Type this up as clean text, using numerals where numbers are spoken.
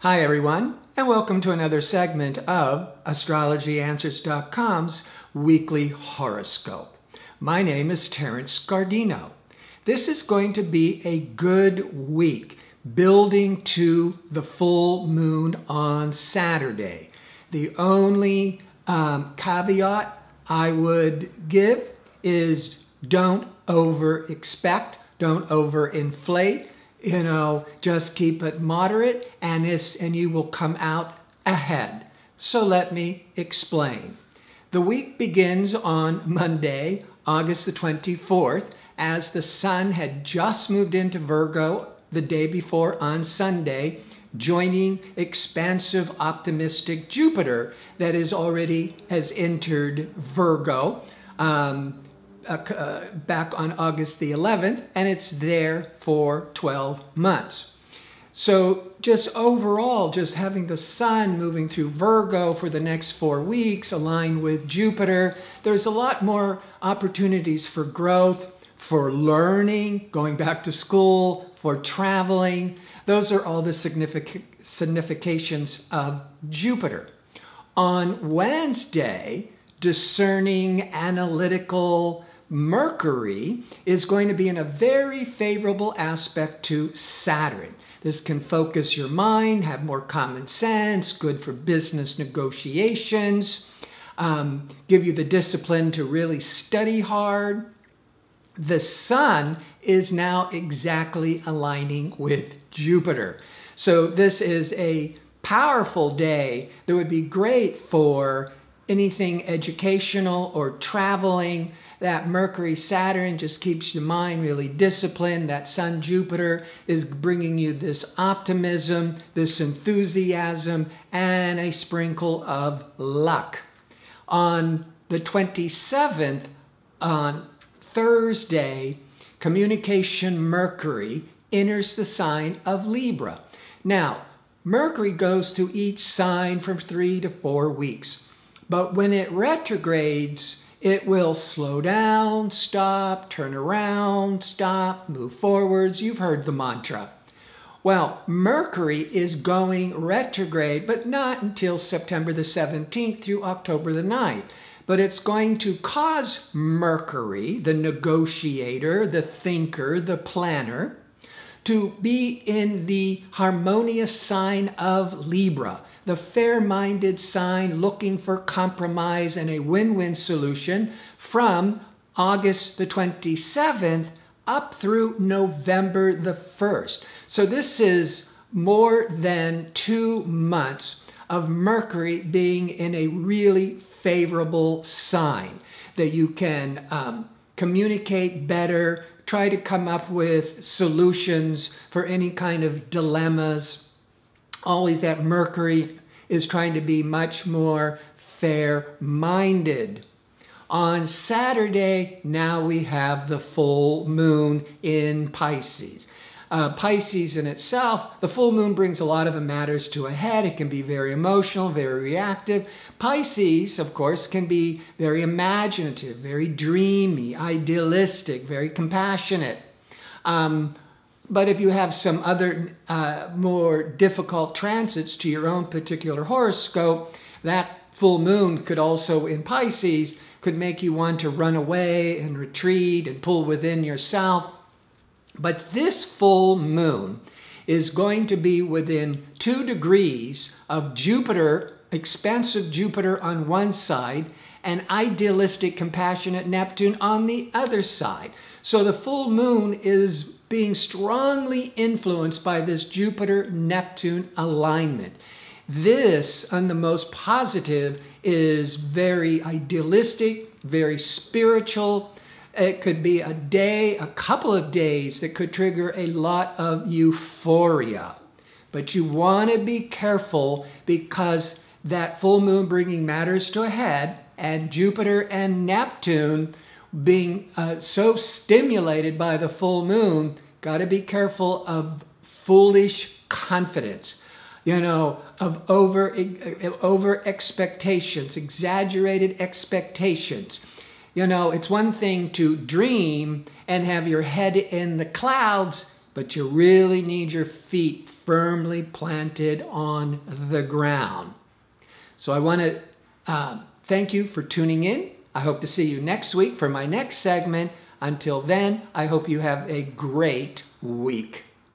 Hi everyone, and welcome to another segment of AstrologyAnswers.com's weekly horoscope. My name is Terrence Scardino. This is going to be a good week, building to the full moon on Saturday. The only caveat I would give is don't over-expect, don't over-inflate. Just keep it moderate and you will come out ahead. So let me explain. The week begins on Monday, August the 24th, as the sun had just moved into Virgo the day before on Sunday, joining expansive, optimistic Jupiter that has entered Virgo back on August the 11th, and it's there for 12 months. So just overall, just having the sun moving through Virgo for the next 4 weeks, aligned with Jupiter, there's a lot more opportunities for growth, for learning, going back to school, for traveling. Those are all the significations of Jupiter. On Wednesday, discerning, analytical Mercury is going to be in a very favorable aspect to Saturn. This can focus your mind, have more common sense, good for business negotiations, give you the discipline to really study hard. The sun is now exactly aligning with Jupiter. So this is a powerful day that would be great for anything educational or traveling. That Mercury-Saturn just keeps your mind really disciplined. That Sun-Jupiter is bringing you this optimism, this enthusiasm, and a sprinkle of luck. On the 27th, on Thursday, communication Mercury enters the sign of Libra. Now, Mercury goes through each sign for 3 to 4 weeks. But when it retrogrades, it will slow down, stop, turn around, stop, move forwards. You've heard the mantra. Well, Mercury is going retrograde, but not until September the 17th through October the 9th. But it's going to cause Mercury, the negotiator, the thinker, the planner, to be in the harmonious sign of Libra, the fair-minded sign looking for compromise and a win-win solution from August the 27th up through November the 1st. So this is more than 2 months of Mercury being in a really favorable sign that you can communicate better, try to come up with solutions for any kind of dilemmas. Always that Mercury is trying to be much more fair-minded. On Saturday, now we have the full moon in Pisces. Pisces in itself, the full moon brings a lot of matters to a head. It can be very emotional, very reactive. Pisces, of course, can be very imaginative, very dreamy, idealistic, very compassionate. But if you have some other more difficult transits to your own particular horoscope, that full moon could also, in Pisces, could make you want to run away and retreat and pull within yourself. But this full moon is going to be within 2 degrees of Jupiter, expansive Jupiter on one side, and idealistic, compassionate Neptune on the other side. So the full moon is being strongly influenced by this Jupiter-Neptune alignment. This, on the most positive, is very idealistic, very spiritual. It could be a day, a couple of days that could trigger a lot of euphoria. But you want to be careful because that full moon bringing matters to a head and Jupiter and Neptune being so stimulated by the full moon, got to be careful of foolish confidence, of over expectations, exaggerated expectations. It's one thing to dream and have your head in the clouds, but you really need your feet firmly planted on the ground. So I want to thank you for tuning in. I hope to see you next week for my next segment. Until then, I hope you have a great week.